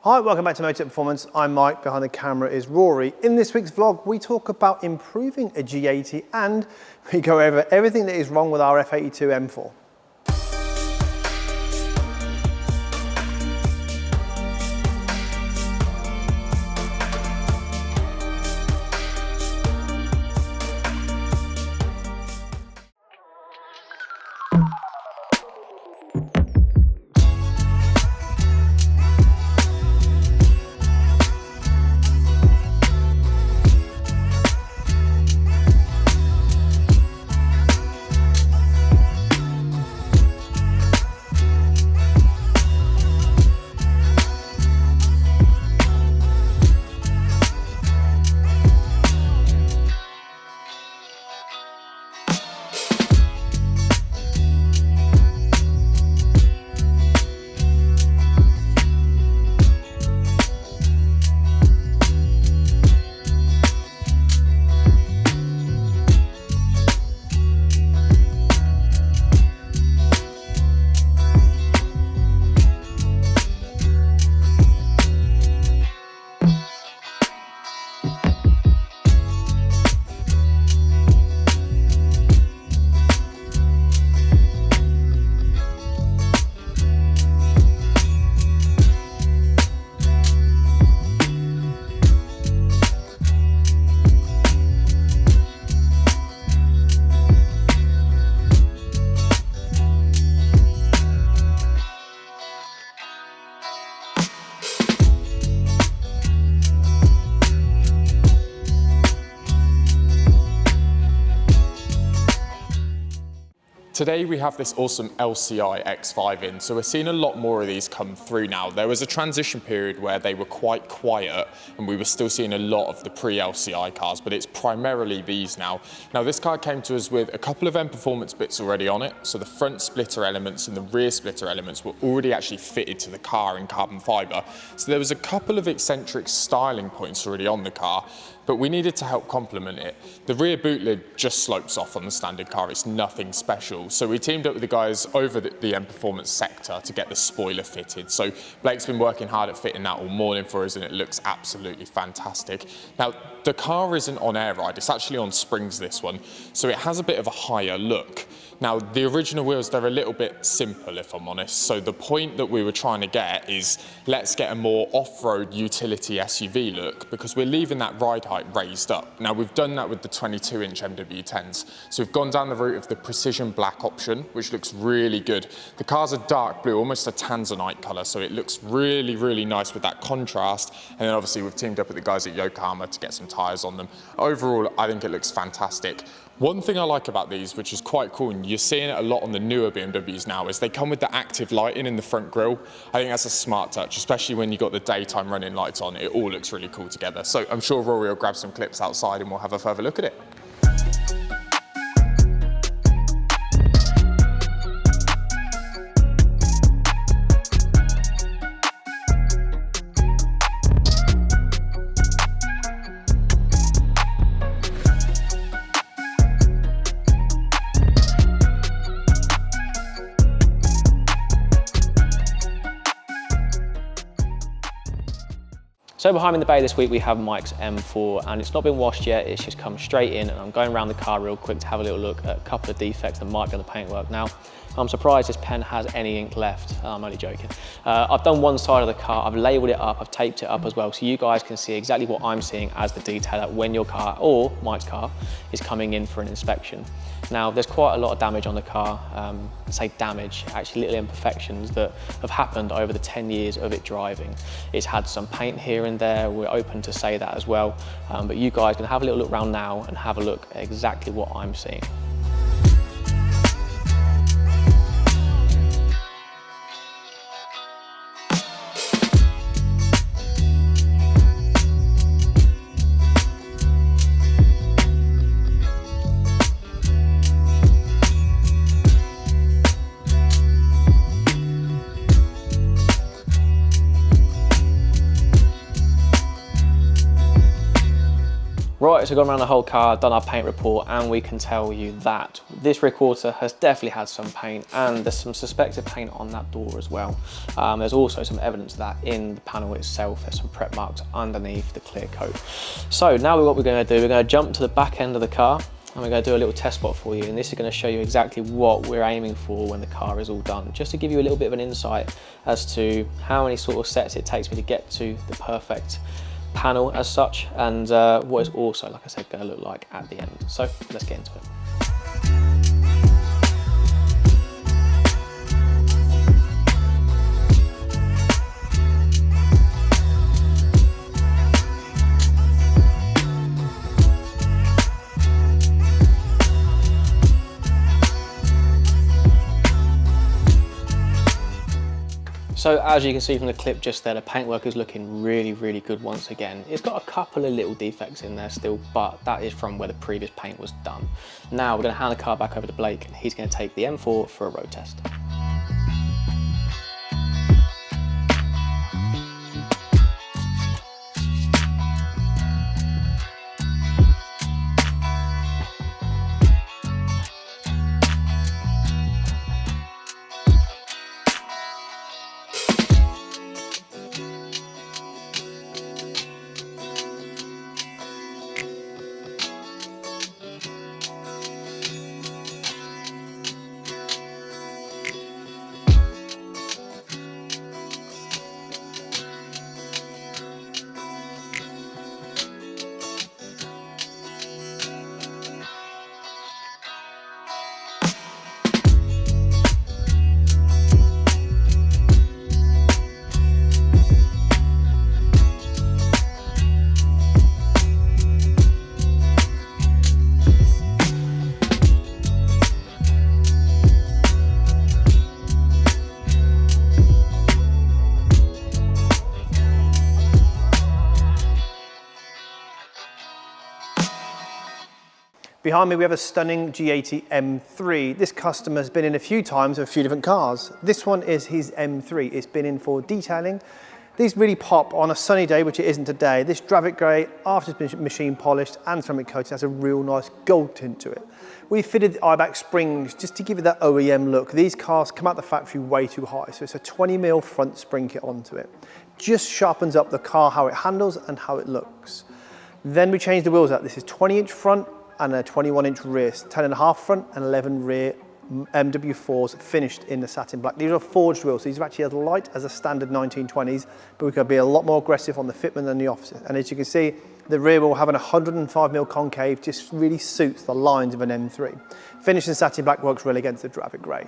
Hi, welcome back to Motech Performance. I'm Mike, behind the camera is Rory. In this week's vlog, we talk about improving a G80 and we go over everything that is wrong with our F82 M4. Today we have this awesome LCI X5 in, so we're seeing a lot more of these come through now. There was a transition period where they were quite quiet and we were still seeing a lot of the pre-LCI cars, but it's primarily these now. Now this car came to us with a couple of M Performance bits already on it, so the front splitter elements and the rear splitter elements were already actually fitted to the car in carbon fibre. So there was a couple of eccentric styling points already on the car, but we needed to help complement it. The rear boot lid just slopes off on the standard car, it's nothing special. So we teamed up with the guys over the M Performance sector to get the spoiler fitted. So Blake's been working hard at fitting that all morning for us and it looks absolutely fantastic. Now, the car isn't on air ride, it's actually on springs, this one. So it has a bit of a higher look. Now, the original wheels, they're a little bit simple, if I'm honest. So the point that we were trying to get is, let's get a more off-road utility SUV look, because we're leaving that ride height raised up. Now, we've done that with the 22-inch MW10s. So we've gone down the route of the precision black option, which looks really good. The car's a dark blue, almost a tanzanite color, so it looks really, really nice with that contrast. And then obviously we've teamed up with the guys at Yokohama to get some tires on them. Overall, I think it looks fantastic. One thing I like about these, which is quite cool, and you're seeing it a lot on the newer BMWs now, is they come with the active lighting in the front grille. I think that's a smart touch, especially when you've got the daytime running lights on. It all looks really cool together. So I'm sure Rory will grab some clips outside and we'll have a further look at it. So behind me in the bay this week we have Mike's M4 and it's not been washed yet, it's just come straight in and I'm going around the car real quick to have a little look at a couple of defects that might be on the paintwork. Now, I'm surprised this pen has any ink left. I'm only joking. I've done one side of the car, I've labelled it up, I've taped it up as well, so you guys can see exactly what I'm seeing as the detailer when your car, or Mike's car, is coming in for an inspection. Now, there's quite a lot of damage on the car, say damage, actually little imperfections that have happened over the 10 years of it driving. It's had some paint here and there, we're open to say that as well, but you guys can have a little look around now and have a look at exactly what I'm seeing. Right, so gone around the whole car, done our paint report, and we can tell you that this rear quarter has definitely had some paint, and there's some suspected paint on that door as well. There's also some evidence of that in the panel itself. There's some prep marks underneath the clear coat. So now what we're going to do, we're going to jump to the back end of the car, and we're going to do a little test spot for you, and this is going to show you exactly what we're aiming for when the car is all done, just to give you a little bit of an insight as to how many sort of sets it takes me to get to the perfect panel as such, and what it's also, like I said, going to look like at the end. So let's get into it. So as you can see from the clip just there, the paintwork is looking really, really good once again. It's got a couple of little defects in there still, but that is from where the previous paint was done. Now we're going to hand the car back over to Blake, and he's going to take the M4 for a road test. Behind me we have a stunning G80 M3. This customer has been in a few times with a few different cars. This one is his M3. It's been in for detailing. These really pop on a sunny day, which it isn't today. This Dravic grey, after it's been machine polished and ceramic coating, has a real nice gold tint to it. We fitted the eye-back springs just to give it that OEM look. These cars come out the factory way too high, so it's a 20mm front spring kit onto it. Just sharpens up the car, how it handles and how it looks. Then we changed the wheels out. This is 20-inch front and a 21-inch rear, 10.5 front and 11 rear MW4s finished in the satin black. These are forged wheels, so these are actually as light as a standard 1920s, but we can be a lot more aggressive on the fitment than the opposite. And as you can see, the rear wheel having a 105mm concave just really suits the lines of an M3. Finished in satin black works really against the Dravic grey.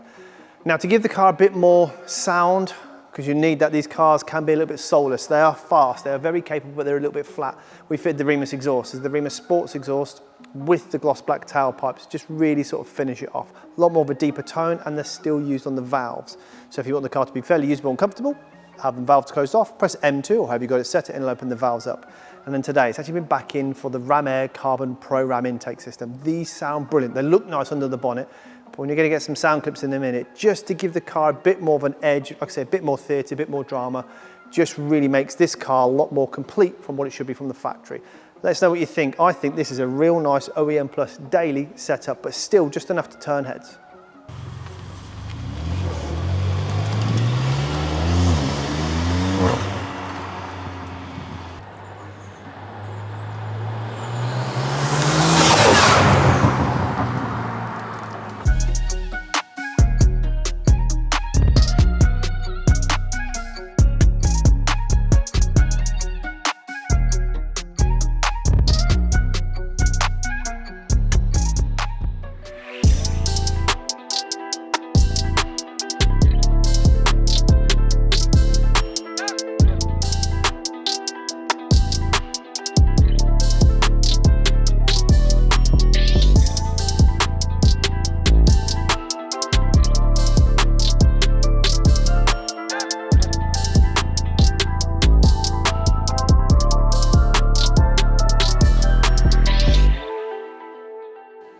Now to give the car a bit more sound, because you need that, these cars can be a little bit soulless. They are fast, they are very capable, but they're a little bit flat. We fit the Remus exhaust. It's the Remus Sports exhaust with the gloss black tailpipes, just really sort of finish it off. A lot more of a deeper tone, and they're still used on the valves. So if you want the car to be fairly usable and comfortable, have the valves closed off, press M2 or however you got it set it, and it'll open the valves up. And then today, it's actually been back in for the Ram Air Carbon Pro Ram intake system. These sound brilliant. They look nice under the bonnet, but when you're going to get some sound clips in a minute, just to give the car a bit more of an edge, like I say, a bit more theatre, a bit more drama, just really makes this car a lot more complete from what it should be from the factory. Let us know what you think. I think this is a real nice OEM Plus daily setup, but still just enough to turn heads.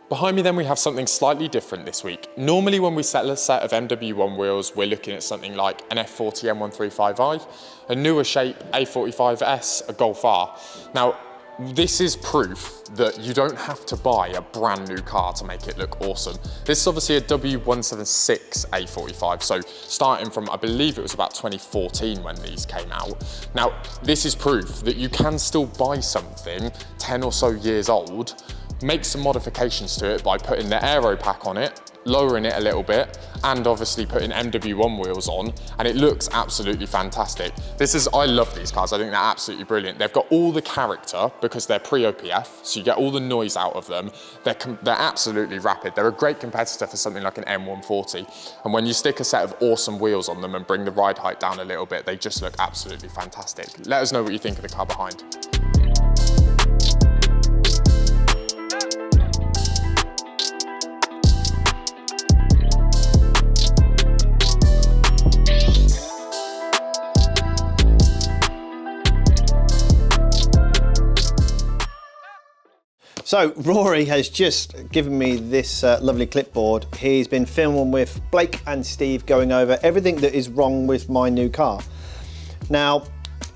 Behind me then we have something slightly different this week. Normally when we sell a set of MW1 wheels, we're looking at something like an F80 M135i, a newer shape A45S, a Golf R. Now, this is proof that you don't have to buy a brand new car to make it look awesome. This is obviously a W176 A45, so starting from, I believe it was about 2014 when these came out. Now, this is proof that you can still buy something 10 or so years old, make some modifications to it by putting the aero pack on it, lowering it a little bit, and obviously putting MW1 wheels on, and it looks absolutely fantastic. I love these cars, I think they're absolutely brilliant. They've got all the character because they're pre-OPF, so you get all the noise out of them. They're absolutely rapid. They're a great competitor for something like an M140, and when you stick a set of awesome wheels on them and bring the ride height down a little bit, they just look absolutely fantastic. Let us know what you think of the car behind. So Rory has just given me this lovely clipboard. He's been filming with Blake and Steve going over everything that is wrong with my new car. Now,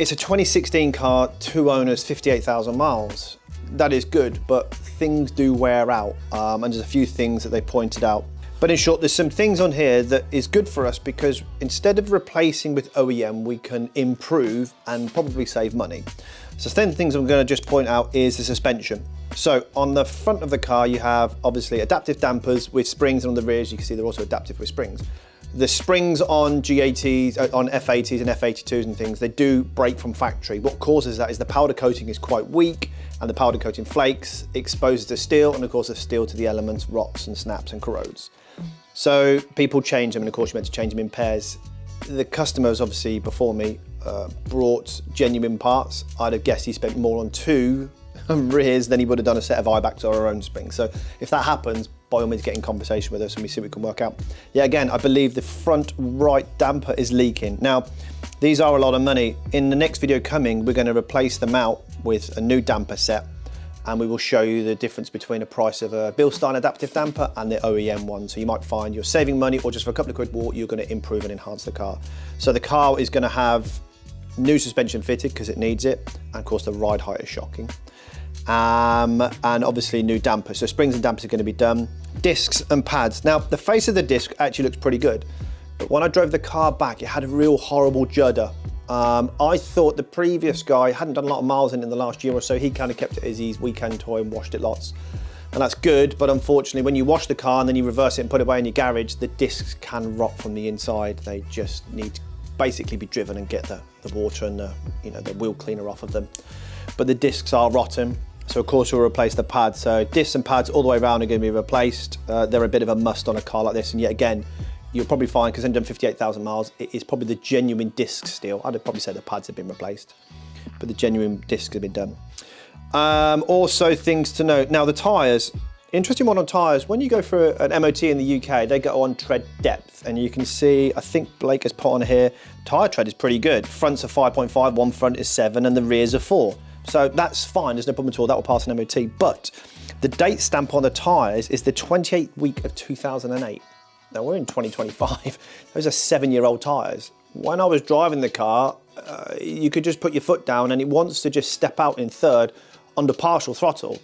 it's a 2016 car, 2 owners, 58,000 miles. That is good, but things do wear out, and there's a few things that they pointed out. But in short, there's some things on here that is good for us because instead of replacing with OEM, we can improve and probably save money. So 10 things I'm going to just point out is the suspension. So on the front of the car, you have obviously adaptive dampers with springs, and on the rears, you can see they're also adaptive with springs. The springs on G80s, on F80s and F82s and things, they do break from factory. What causes that is the powder coating is quite weak, and the powder coating flakes, exposes the steel, and of course the steel to the elements rots and snaps and corrodes. So people change them, and of course you're meant to change them in pairs. The customers obviously before me brought genuine parts. I'd have guessed he spent more on 2 rears than he would have done a set of eyebacks or our own springs. So if that happens, by all means get in conversation with us and we see what we can work out. Yeah, again, I believe the front right damper is leaking. Now, these are a lot of money. In the next video coming, we're going to replace them out with a new damper set, and we will show you the difference between the price of a Bilstein adaptive damper and the OEM one. So you might find you're saving money, or just for a couple of quid more, you're going to improve and enhance the car. So the car is going to have new suspension fitted because it needs it, and of course the ride height is shocking. And obviously new dampers. So springs and dampers are going to be done. Discs and pads. Now the face of the disc actually looks pretty good, but when I drove the car back, it had a real horrible judder. I thought the previous guy hadn't done a lot of miles in the last year or so. He kind of kept it as his weekend toy and washed it lots. And that's good, but unfortunately when you wash the car and then you reverse it and put it away in your garage, the discs can rot from the inside. They just need to basically be driven and get the water and the wheel cleaner off of them. But the discs are rotten. So of course we'll replace the pads. So discs and pads all the way around are going to be replaced. They're a bit of a must on a car like this, and yet again, you'll probably find, because I've done 58,000 miles, it is probably the genuine discs still. I'd probably say the pads have been replaced, but the genuine discs have been done. Also things to note. Now the tyres, interesting one on tyres, when you go for an MOT in the UK, they go on tread depth, and you can see, I think Blake has put on here, tyre tread is pretty good. Fronts are 5.5, one front is 7, and the rears are 4. So that's fine, there's no problem at all, that will pass an MOT. But the date stamp on the tyres is the 28th week of 2008. Now we're in 2025, those are 7-year-old tyres. When I was driving the car, you could just put your foot down and it wants to just step out in third under partial throttle.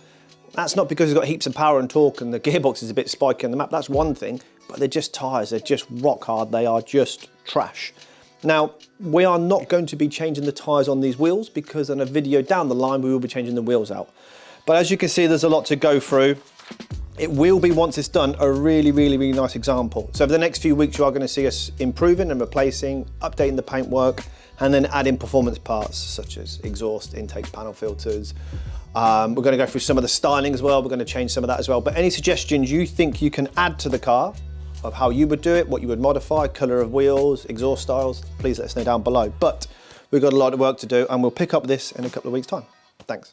That's not because it's got heaps of power and torque and the gearbox is a bit spiky on the map, that's one thing, but they're just tyres, they're just rock hard, they are just trash. Now, we are not going to be changing the tyres on these wheels because in a video down the line, we will be changing the wheels out. But as you can see, there's a lot to go through. It will be, once it's done, a really, really, really nice example. So for the next few weeks, you are going to see us improving and replacing, updating the paintwork, and then adding performance parts such as exhaust, intakes, panel filters. We're going to go through some of the styling as well. We're going to change some of that as well. But any suggestions you think you can add to the car of how you would do it, what you would modify, colour of wheels, exhaust styles, please let us know down below. But we've got a lot of work to do, and we'll pick up this in a couple of weeks' time. Thanks.